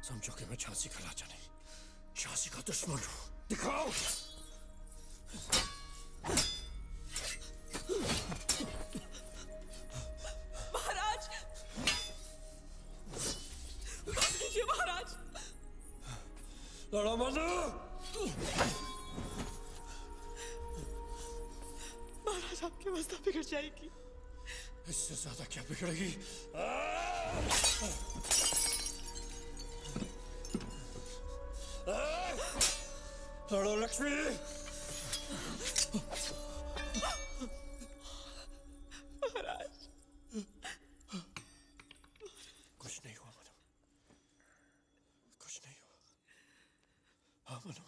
समझो कि मैं झांसी का राजा नहीं, झांसी का दुश्मन हूं। दिखाओ। महाराज, बस कीजिए महाराज। लड़ो मत। महाराज, आपकी अवस्था बिगड़ जाएगी। इससे ज्यादा क्या बिगड़ेगी? लड़ो लक्ष्मी। महाराज, कुछ नहीं हुआ मनु, कुछ नहीं हुआ। हाँ मनु,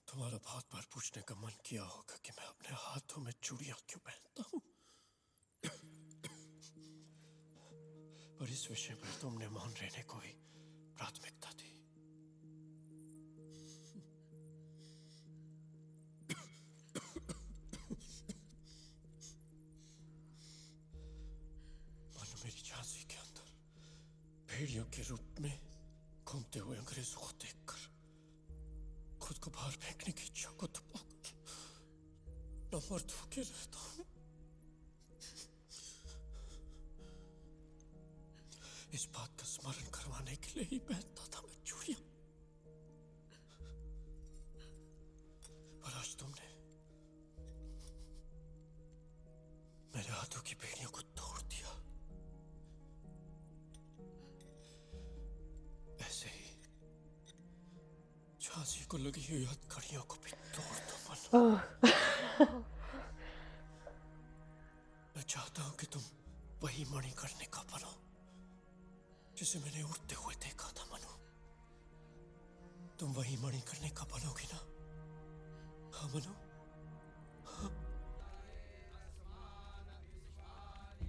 तुम्हारा बहुत बार पूछने का मन किया होगा कि मैं अपने हाथों में चूड़ियां क्यों पहनता हूं, पर इस विषय पर तुमने मौन रहने को ही प्राथमिकता दी। मनु, मेरी झांसी के अंदर भेड़ियों के रूप में घूमते हुए अंग्रेजों को देखकर खुद को बाहर फेंकने की इच्छा को दबाकर न मर्द होके रहता हूं। इस बात का स्मरण करवाने के लिए ही पहनता था मैं चूड़ियां, पर आज तुमने मेरे हाथों की बेड़ियों को तोड़ दिया। ऐसे ही झांसी को लगी हुई हथकड़ियों को भी तोड़ दो मनु। मैं चाहता हूं कि तुम वही मणिकर्णिका बनो जिसे मैंने उड़ते हुए देखा था मनु। तुम वही मणिकर्णिका बनोगी ना? हाँ मनु, हाँ?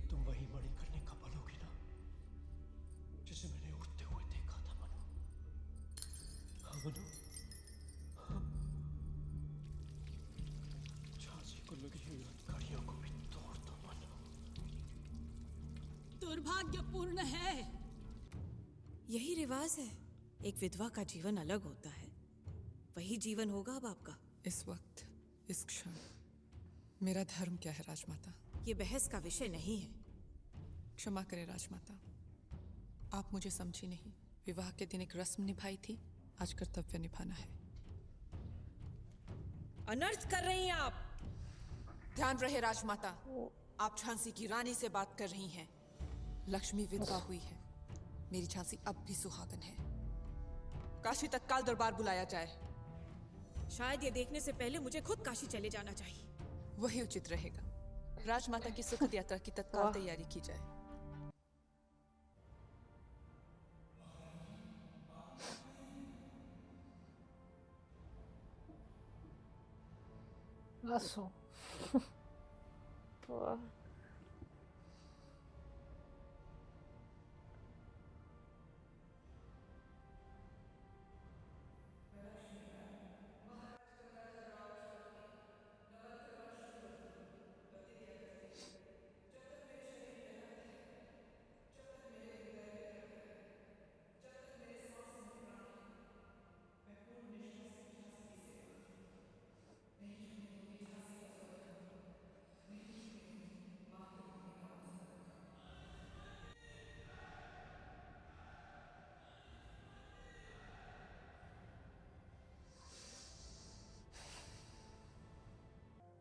तुम वही मणिकर्णिका बनोगी ना जिसे मैंने उड़ते हुए देखा था मनु? हाँ मनु, हाँ? झांसी को लगी हुई हथकड़ियों को भी तोड़ दो मनु। दुर्भाग्यपूर्ण है। यही रिवाज है, एक विधवा का जीवन अलग होता है। वही जीवन होगा अब आपका। इस वक्त, इस क्षण मेरा धर्म क्या है राजमाता? ये बहस का विषय नहीं है। क्षमा करें राजमाता, आप मुझे समझी नहीं। विवाह के दिन एक रस्म निभाई थी, आज कर्तव्य निभाना है। अनर्थ कर रही हैं आप। ध्यान रहे राजमाता, आप झांसी की रानी से बात कर रही हैं। लक्ष्मी विधवा हुई है, मेरी झांसी अब भी सुहागन है। काशी तक काल दरबार बुलाया जाए। शायद ये देखने से पहले मुझे खुद काशी चले जाना चाहिए। वही उचित रहेगा। राजमाता की सुखद यात्रा की तत्काल तैयारी की जाए। Lasso. Boah.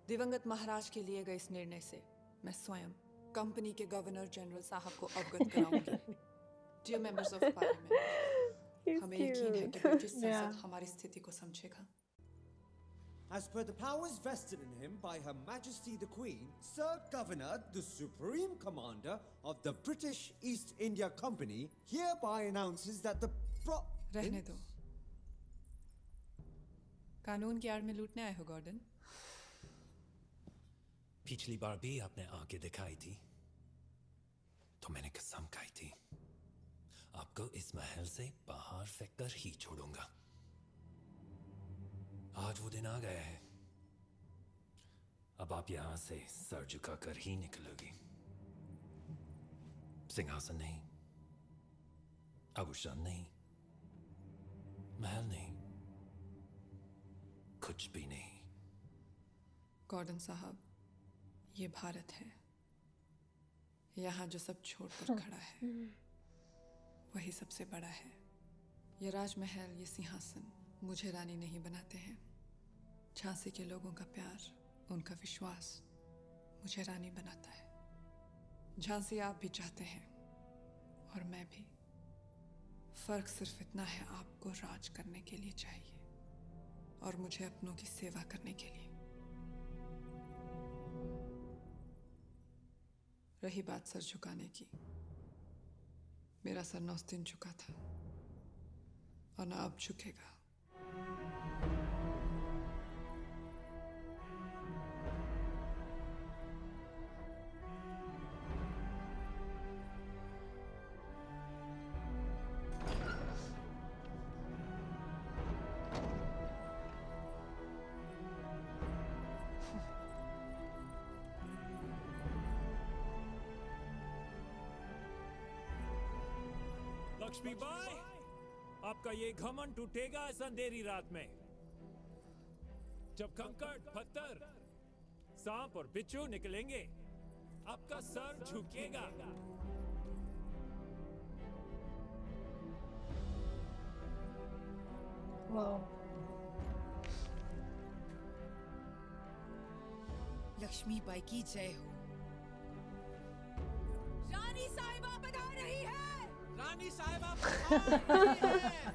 दिवंगत महाराज के लिए गए इस निर्णय से मैं स्वयं कंपनी के गवर्नर जनरल साहब को अवगत कराऊंगी। डियर मेंबर्स ऑफ पार्लियामेंट, हमें यकीन है कि ब्रिटिश संसद हमारी स्थिति को समझेगा। As per the powers vested in him by Her Majesty the Queen, Sir Governor, the Supreme Commander of the British East India Company, hereby announces that the रहने दो, कानून की आड़ में लूटने आए हो गॉर्डन। पिछली बार भी आपने आके दिखाई थी तो मैंने कसम खाई थी आपको इस महल से बाहर फेंककर ही छोड़ूंगा। आज वो दिन आ गया है, अब आप यहां से सर झुकाकर ही निकलोगी। सिंहासन नहीं, आबूशान नहीं, महल नहीं, कुछ भी नहीं। गॉर्डन साहब, ये भारत है। यहाँ जो सब छोड़कर खड़ा है वही सबसे बड़ा है। ये राजमहल, ये सिंहासन मुझे रानी नहीं बनाते हैं। झांसी के लोगों का प्यार, उनका विश्वास मुझे रानी बनाता है। झांसी आप भी चाहते हैं और मैं भी। फर्क सिर्फ इतना है, आपको राज करने के लिए चाहिए और मुझे अपनों की सेवा करने के लिए। रही बात सर झुकाने की, मेरा सर 9 दिन झुका था और ना अब झुकेगा। लक्ष्मीबाई, आपका ये घमंड टूटेगा इस अंधेरी रात में। जब कंकड़, पत्थर, सांप और बिच्छू निकलेंगे, आपका सर झुकेगा। वाह, लक्ष्मीबाई की जय हो। रानी साहिबा पधार रही है। रानी साहिबा पधार रही है।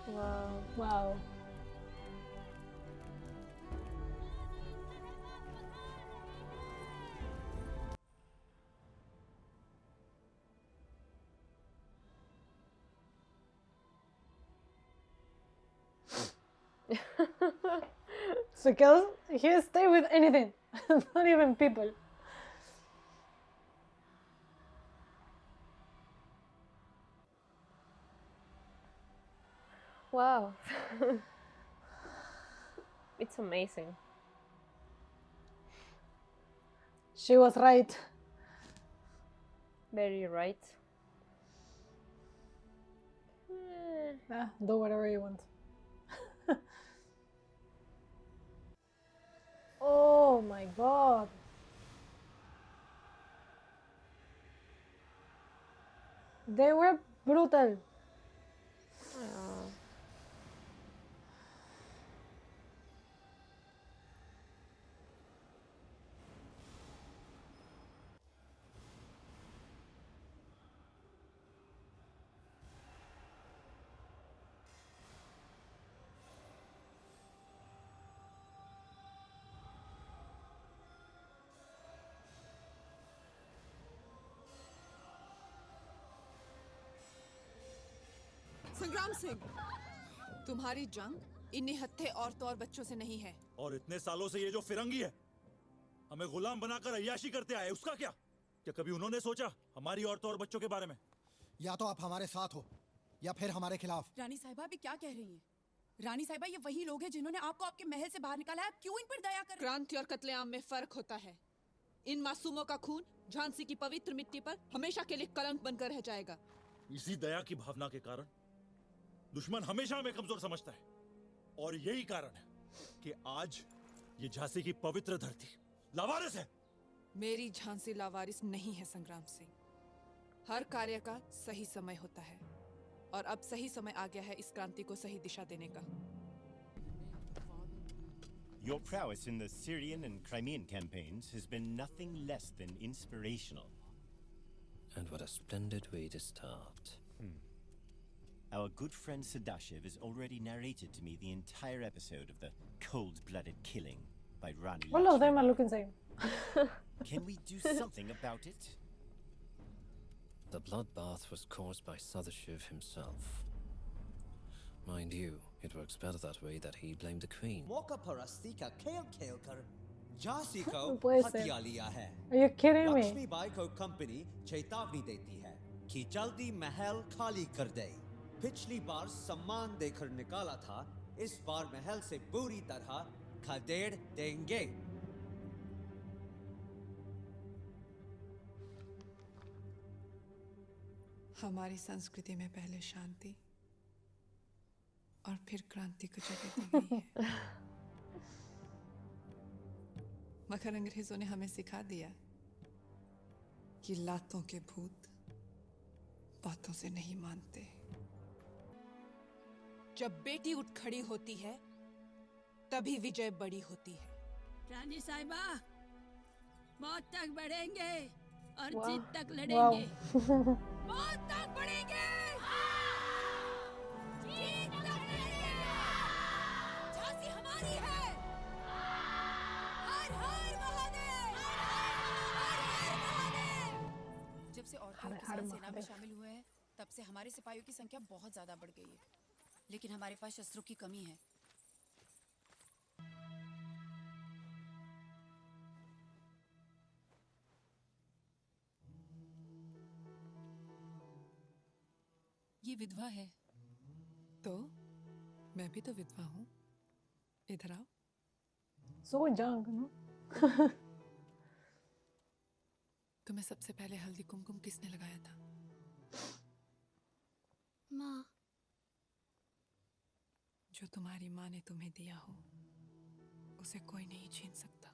वाह, वाह। So he'll stay with anything, not even people. Wow. It's amazing. She was right. Very right. Do whatever you want. Oh my god. They were brutal. संग्राम सिंह, तुम्हारी जंग इन निहत्थे औरतों और बच्चों से नहीं है। और इतने सालों से ये जो फिरंगी है हमें गुलाम बनाकर अय्याशी करते आए, उसका क्या? क्या कभी उन्होंने सोचा हमारी औरतों और बच्चों के बारे में? या तो आप हमारे साथ हो या फिर हमारे खिलाफ। रानी साहिबा भी क्या कह रही हैं? रानी साहिबा, ये वही लोग हैं जिन्होंने आपको आपके महल से बाहर निकाला है। आप क्यों इन पर दया कर? क्रांति और कत्लेआम में फर्क होता है। इन मासूमों का खून झांसी की पवित्र मिट्टी पर हमेशा के लिए कलंक बनकर रह जाएगा। इसी दया की भावना के कारण दुश्मन हमेशा हमें कमजोर समझता है, और यही कारण है कि आज ये झांसी की पवित्र धरती लावारिस है। मेरी झांसी लावारिस नहीं है संग्राम सिंह। हर कार्य का सही समय होता है और अब सही समय आ गया है इस क्रांति को सही दिशा देने का। Your prowess in the Syrian and Crimean campaigns has been nothing less than inspirational. And what a splendid way to start. Our good friend Sadashiv has already narrated to me the entire episode of the cold-blooded killing by Rani. All of them are looking same. Can we do something about it? The bloodbath was caused by Sadashiv himself. Mind you, it works better that way that he blamed the queen. मौका परस्ती का खेल खेल कर झांसी को puede ser. हथिया लिया है। Are you kidding me? Lakshmibai को कंपनी चेतावनी देती है कि जल्दी महल खाली कर दे। पिछली बार सम्मान देकर निकाला था, इस बार महल से बुरी तरह खदेड़ देंगे। हमारी संस्कृति में पहले शांति और फिर क्रांति को जगह दी गई है। मगर अंग्रेजों ने हमें सिखा दिया कि लातों के भूत बातों से नहीं मानते। जब बेटी उठ खड़ी होती है तभी विजय बड़ी होती है। रानी साहिबा मौत तक बढ़ेंगे और Wow. जीत तक Wow. लड़ेंगे। मौत तक बढ़ेंगे, जीत तक लड़ेंगे। झांसी हमारी है। हर हर महादेव, हर हर महादेव। जब से औरतें हर किसान सेना में महादेव। शामिल हुए हैं तब से हमारे सिपाहियों की संख्या बहुत ज्यादा बढ़ गई है, लेकिन हमारे पास शस्त्रों की कमी है। ये विधवा है। तो मैं भी तो विधवा हूँ। इधर आओ। So young, no? तुम्हें सबसे पहले हल्दी कुमकुम किसने लगाया था? माँ। जो तुम्हारी माँ ने तुम्हें दिया हो उसे कोई नहीं छीन सकता।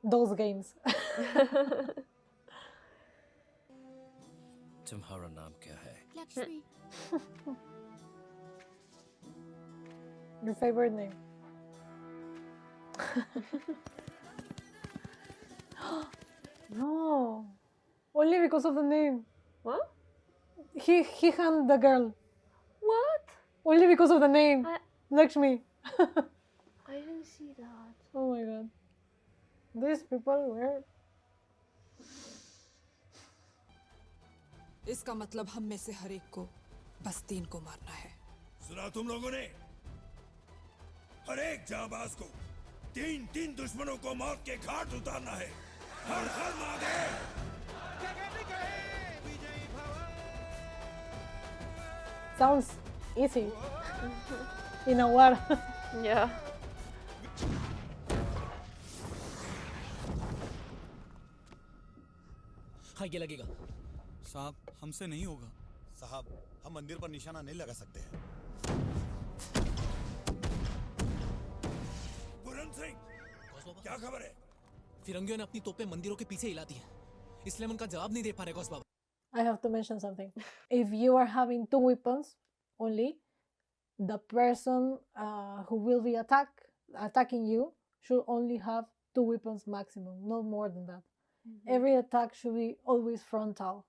Those games. तुम्हारा नाम क्या है? Lakshmi. Your favorite name? No, only because of the name. What? He handed the girl What? only because of the name. Lakshmi. I didn't see that. Oh my god. These people were. इसका मतलब हम में से हर एक को बस 3 को मारना है। सुना तुम लोगों ने? हर एक जाबाज को 3 दुश्मनों को मौत के घाट उतारना है। हर हर Mahadev. Sounds easy in a war. Yeah. हाँ ये लगेगा। साहब हमसे नहीं होगा। साहब हम मंदिर पर निशाना नहीं लगा सकते हैं। बुरन सिंह, क्या खबर है? फिरंगियों ने अपनी तोपें मंदिरों के पीछे हिला दी हैं, इसलिए हम उनका जवाब नहीं दे पा रहे गौस बाबा। I have to mention something. If you are having 2 weapons only, the person who will be attacking you should only have 2 weapons maximum, no more than that. Every attack should be always frontal.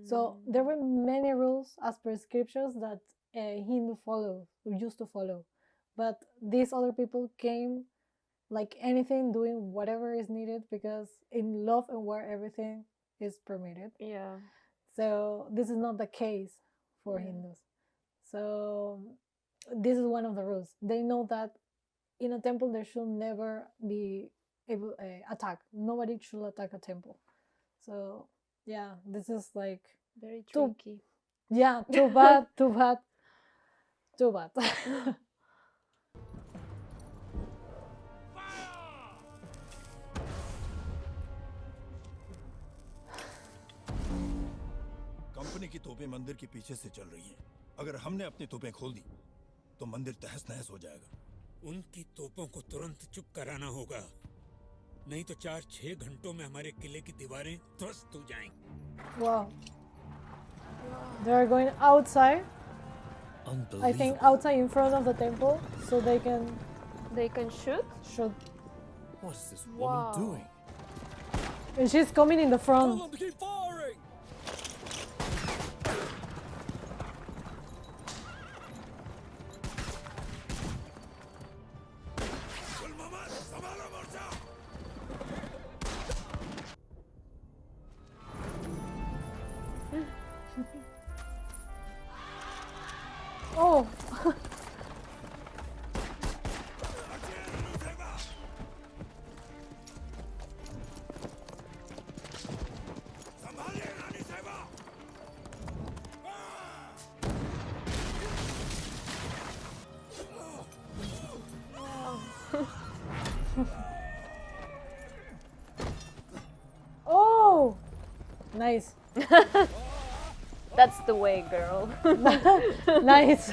So there were many rules as per scriptures that Hindu used to follow. But these other people came like anything, doing whatever is needed, because in love and war everything is permitted. Yeah. So this is not the case for Hindus. So this is one of the rules. They know that in a temple there should never be attack. Nobody should attack a temple. So yeah, this is like Very too, tricky. yeah, too bad, too bad, too bad. Company की तोपें मंदिर के पीछे से चल रही हैं। अगर हमने अपनी तोपें खोल दी तो मंदिर तहस नहस हो जाएगा। उनकी तोपों को तुरंत चुप कराना होगा, नहीं तो 4-6 घंटों में हमारे किले की दीवारें ध्वस्त हो जाएंगी। Wow. They are going outside. I think outside in front of the temple, so they can shoot. Shoot. What is this Wow. woman doing? And she's coming in the front. Tell them to keep firing! Oh. Oh, nice. That's the way, girl. Nice.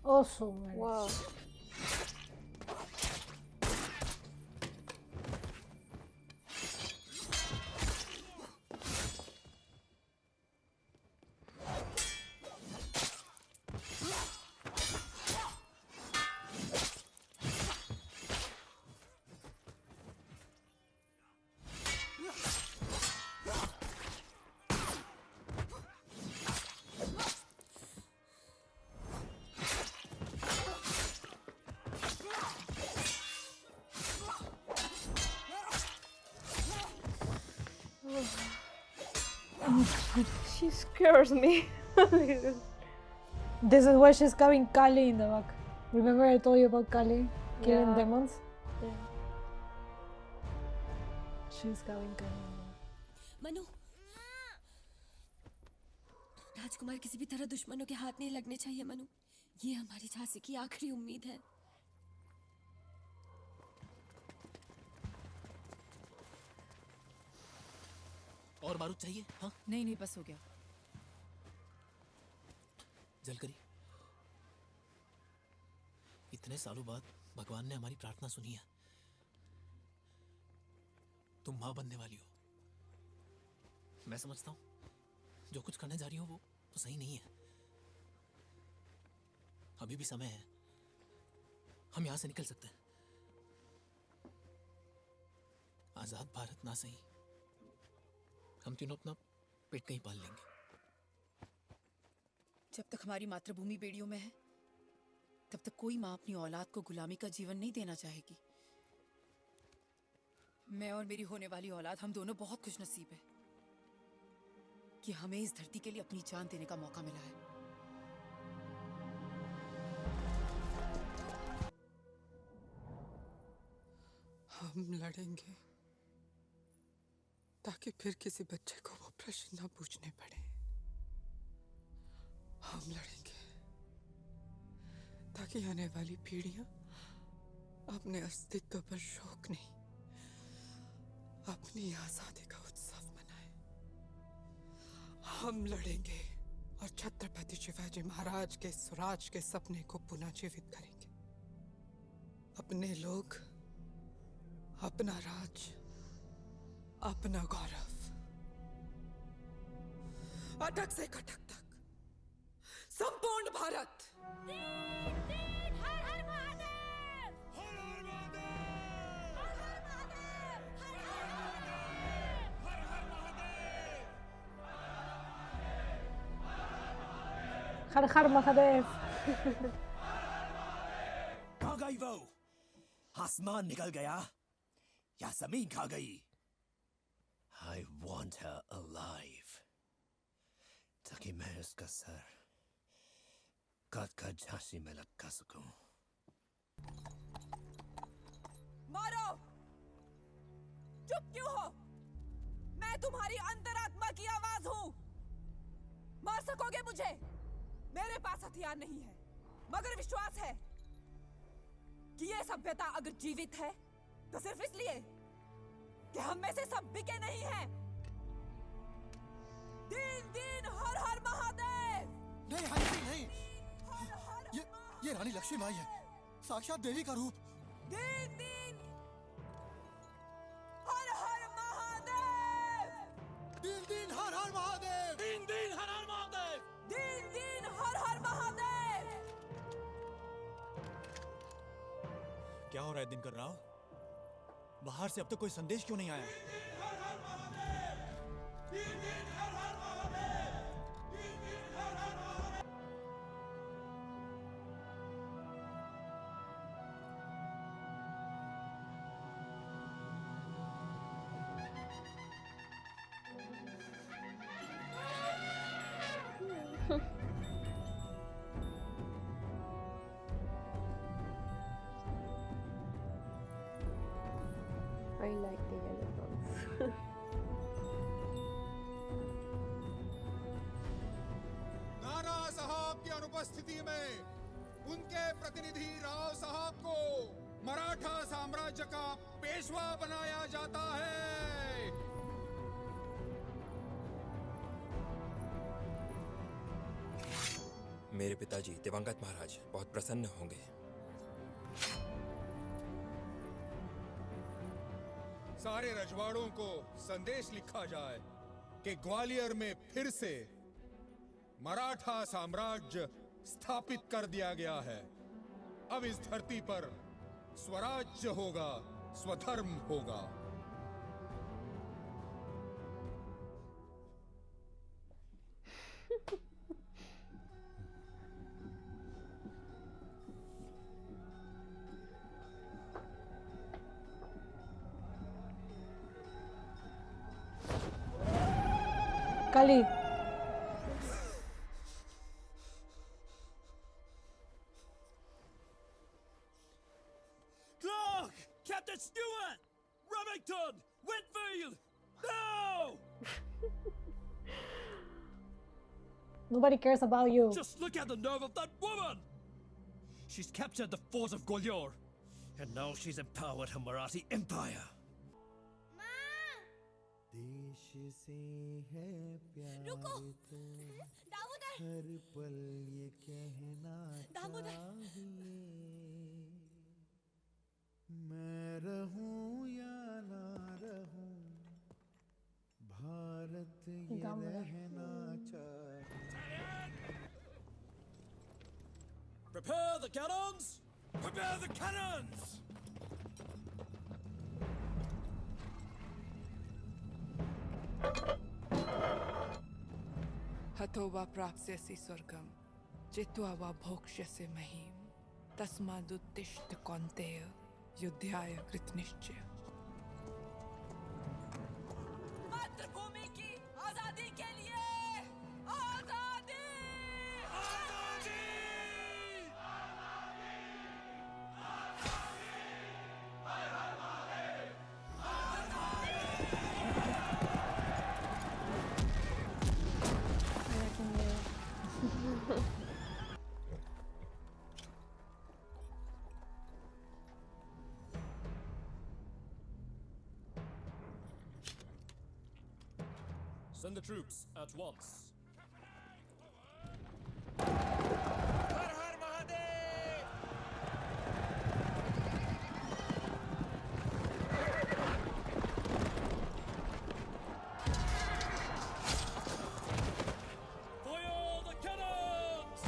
Awesome. Wow. She scares me. This is why she's carrying Kali in the back. Remember I told you about Kali killing Yeah. demons? Yeah. She's carrying Kali. Manu, राजकुमार किसी भी तरह दुश्मनों के हाथ नहीं लगने चाहिए मनु। ये हमारी झांसी की आखिरी उम्मीद है। और बारूद चाहिए? हाँ? नहीं नहीं बस हो गया। जलकरी, इतने सालों बाद भगवान ने हमारी प्रार्थना सुनी है। तुम मां बनने वाली हो। मैं समझता हूं जो कुछ करने जा रही हो वो तो सही नहीं है। अभी भी समय है, हम यहां से निकल सकते हैं। आजाद भारत ना सही, हम तीनों अपना पेट कहीं पाल लेंगे। जब तक हमारी मातृभूमि बेड़ियों में है तब तक कोई माँ अपनी औलाद को गुलामी का जीवन नहीं देना चाहेगी। मैं और मेरी होने वाली औलाद, हम दोनों बहुत खुशनसीब हैं कि हमें इस धरती के लिए अपनी जान देने का मौका मिला है। हम लड़ेंगे ताकि फिर किसी बच्चे को वो प्रश्न न पूछने पड़े। हम लड़ेंगे ताकि आने वाली पीढ़ियां अपने अस्तित्व पर शोक नहीं, अपनी आजादी का उत्सव मनाए। हम लड़ेंगे और छत्रपति शिवाजी महाराज के स्वराज के सपने को पुनः जीवित करेंगे। अपने लोग, अपना राज, अपना गौरव, अटक से कटक तक संपूर्ण भारत। हर हर महादेव। कहाँ गई वो? आसमान निकल गया या जमीन खा गई? I want her alive, ताकि मैं उसका सर काट झांसी में लटका सकूं। मारो! चुप क्यों हो? मैं तुम्हारी अंतरात्मा की आवाज मेरे पास हथियार नहीं है, मगर विश्वास है कि ये सभ्यता अगर जीवित है तो सिर्फ इसलिए कि हम में से सब बिके नहीं हैं। दिन दिन हर हर महादेव। नहीं हंसी नहीं, ये रानी लक्ष्मीबाई है, साक्षात देवी का रूप। दिन दिन हर हर महादेव। दिन दिन हर हर महादेव। दिन दिन हर हर महादेव। दिन दिन हर हर महादेव। क्या हो रहा है दिनकर राव? बाहर से अब तक कोई संदेश क्यों नहीं आया? I like the elephants. नाना साहब की अनुपस्थिति में उनके प्रतिनिधि राव साहब को मराठा साम्राज्य का पेशवा बनाया जाता है। मेरे पिताजी दिवंगत महाराज बहुत प्रसन्न होंगे। सारे रजवाड़ों को संदेश लिखा जाए कि ग्वालियर में फिर से मराठा साम्राज्य स्थापित कर दिया गया है। अब इस धरती पर स्वराज्य होगा, स्वधर्म होगा। Kali. Clark! Captain Stewart! Remington! Whitfield! No! Nobody cares about you. Just look at the nerve of that woman! She's captured the forts of Gwalior, and now she's empowered her Marathi empire. देश से है प्यार रुको। तो दामोदर। हर पल ये कहना दामोदर। चाहिए, मैं रहूं या ना रहूं, भारत ये रहना चाहिए। Prepare the cannons! Prepare the cannons! हतो वा प्राप्स्यसि स्वर्गम, जित्वा वा भोक्ष्यसि महीम्, तस्मादुत्तिष्ठ कौन्तेय, युद्धाय कृतनिश्चय। मातृभूमि की आजादी के लिए आजादी। Send the troops at once. Fire the cannons!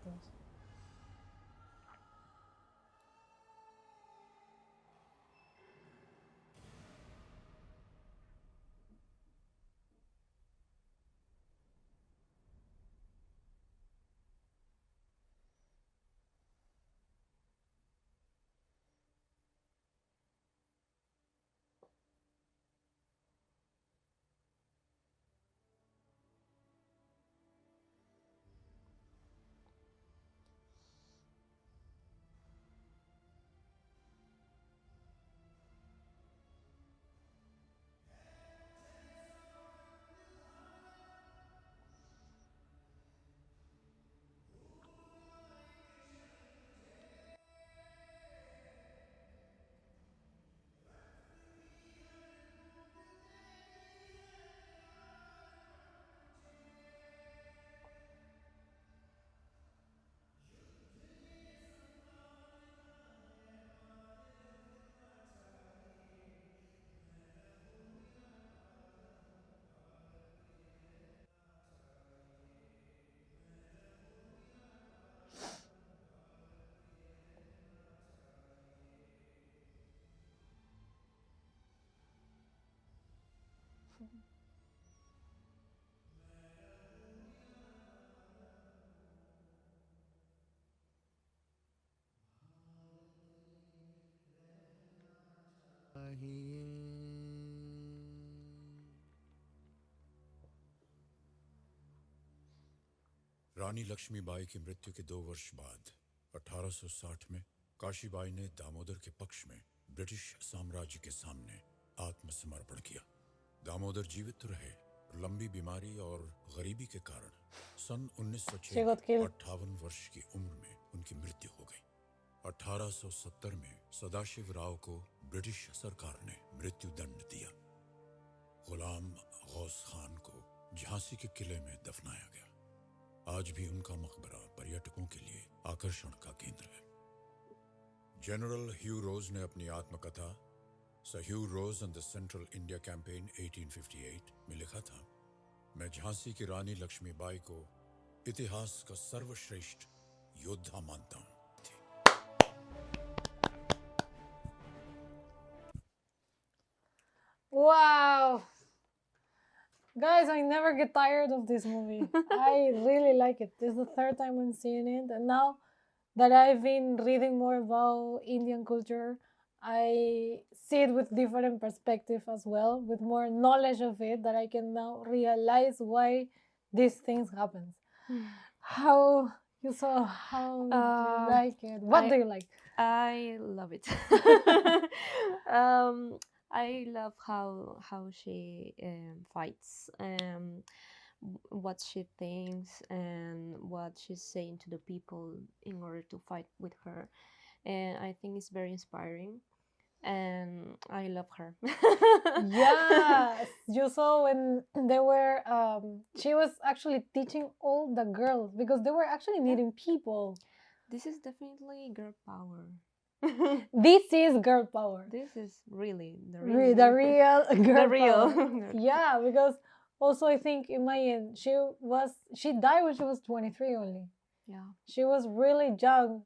actors. रानी लक्ष्मीबाई की मृत्यु के 2 वर्ष बाद 1860 में काशीबाई ने दामोदर के पक्ष में ब्रिटिश साम्राज्य के सामने आत्मसमर्पण किया। दामोदर जीवित रहे, लंबी बीमारी और गरीबी के कारण सन 1906 में 58 वर्ष की उम्र में उनकी मृत्यु हो गई। 1870 में सदाशिवराव को ब्रिटिश सरकार ने मृत्यु दंड दिया। गुलाम गौस खान को झांसी के किले में दफनाया गया। आज भी उनका मकबरा पर्यटकों के लिए आकर्षण का केंद्र है। जनरल ह्यू रोज ने अपनी आत्मकथा Hugh Rose and the Central India Campaign 1858 में लिखा था, मैं झांसी की रानी लक्ष्मीबाई को इतिहास का सर्वश्रेष्ठ योद्धा मानता हूं। Wow! Guys, I never get tired of this movie. I really like it. This is the 3rd time I'm seeing it. And now that I've been reading more about Indian culture, I see it with different perspective as well, with more knowledge of it, that I can now realize why these things happen. How you saw, how do you like it? What do you like? I love it. I love how she fights, what she thinks, and what she's saying to the people in order to fight with her. And I think it's very inspiring, and I love her. Yes, you saw when they were, she was actually teaching all the girls because they were actually needing people. This is definitely girl power. This is girl power. This is really the real girl power. Yeah, because also I think imagine she died when she was 23 only. Yeah. She was really young,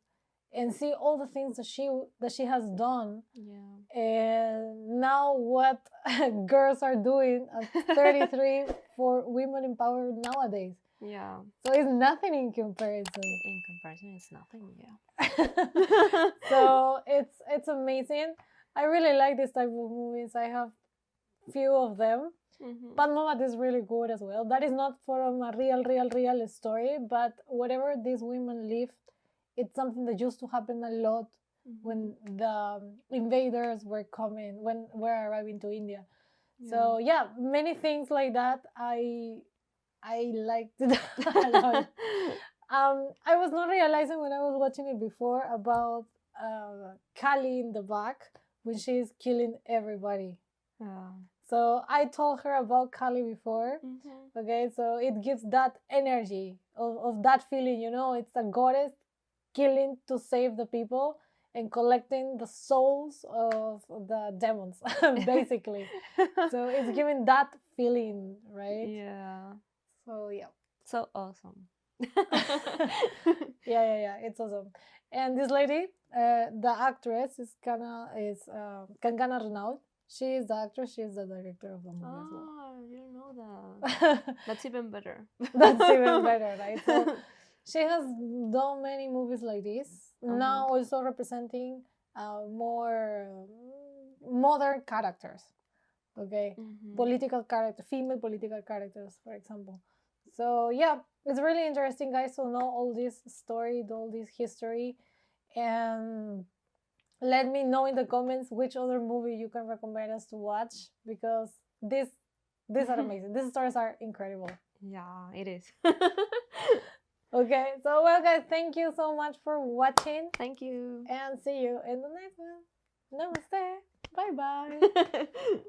and see all the things that she has done. Yeah. And now what girls are doing at 33 for women in power nowadays. Yeah. So it's nothing in comparison. In comparison, it's nothing. Yeah. So it's amazing. I really like this type of movies. I have few of them. Padmavat is really good as well. That is not from a real story, but whatever these women live, it's something that used to happen a lot when the invaders were coming, when we're arriving to India. Yeah. So yeah, many things like that. I liked it a lot. I was not realizing when I was watching it before about Kali in the back when she's killing everybody. So I told her about Kali before. Okay, so it gives that energy of that feeling, you know, it's a goddess killing to save the people and collecting the souls of the demons, basically. So it's giving that feeling, right? Yeah. So yeah. So awesome. Yeah, it's awesome. And this lady, the actress is Kangana Ranaut. She is the actress. She is the director of the movie as well. Oh, you don't know that. That's even better. That's even better, right? So she has done many movies like this. Now also representing more modern characters. Okay, political character, female political characters, for example. So yeah, it's really interesting, guys, to know all this story, all this history, and let me know in the comments which other movie you can recommend us to watch, because these are amazing. These stories are incredible. Yeah, it is. Okay, so well, guys, thank you so much for watching. Thank you. And see you in the next one. Namaste. Bye bye.